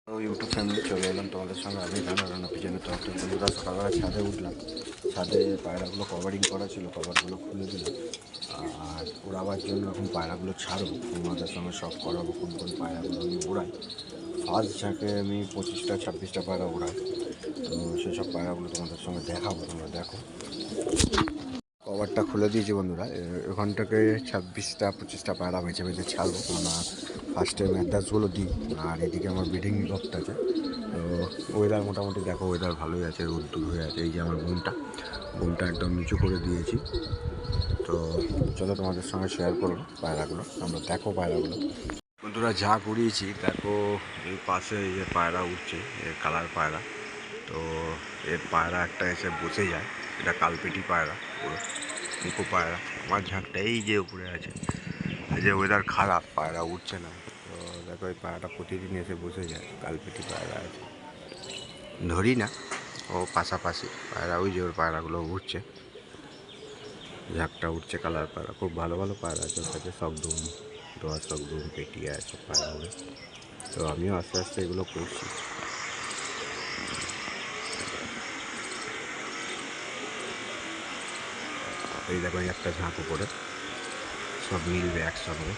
YouTube family চলে এলাম তোমাদের সঙ্গে। আমি রান্না পিছনে তো একটা বন্ধুরা সকালবেলা ছাদে উঠলাম। ছাদে পায়রাগুলো কভারিং করা ছিল, কভারগুলো খুলে দিলাম আর ওড়াবার জন্য এখন পায়রাগুলো ছাড়বো। তোমাদের সঙ্গে সব করাবো কোন কোন পায়রাগুলো আমি ওড়াই। ফার্স্ট ঝাঁকে আমি 25টা 26টা পায়রা ওড়াই, তো সেসব পায়রাগুলো তোমাদের সঙ্গে দেখাবো, তোমরা দেখো। কভারটা খুলে দিয়েছি বন্ধুরা। ওখান থেকে 26টা 25টা পায়রা বেছে বেছে ছাড়বো। আমরা ফার্স্টে ম্যাদাসগুলো দিই আর এদিকে আমার ব্রিডিং বক্স আছে। তো ওয়েদার মোটামুটি দেখো, ওয়েদার ভালোই আছে, রোদ্দুর হয়ে আছে। এই যে আমার বুমটা একদম নিচু করে দিয়েছি। তো চলো তোমাদের সঙ্গে শেয়ার করবো পায়রাগুলো, আমরা দেখো পায়রাগুলো। বন্ধুরা যা ঘুরিয়েছি দেখো, এই পাশে এই যে পায়রা উঠছে, এর কালার পায়রা। তো এর পায়রা একটা এসে বসে যায়, এটা কালপেটি পায়রা, পুরো মুখো পায়রা। আমার ঝাঁকটা এই যে উপরে আছে। এই যে ওয়েদার খারাপ, পায়রা উঠছে না। তো দেখো এই পায়রাটা প্রতিদিন এসে বসে যায়, কালপেটি পায়রা আছে। ধরি না, ও পাশাপাশি পায়রা, ওই যে ওর পায়রাগুলো উঠছে, ঝাঁকটা উঠছে কালার পায়রা। খুব ভালো ভালো পায়রা আছে ওর কাছে, শকডুম, দোয়া শকডুম, পেটিয়া আছে পায়রাগুলো। তো আমিও আস্তে আস্তে এগুলো করছি। এই দেখো একটা ঝাঁক উপরে, সব মিলবে একসঙ্গে।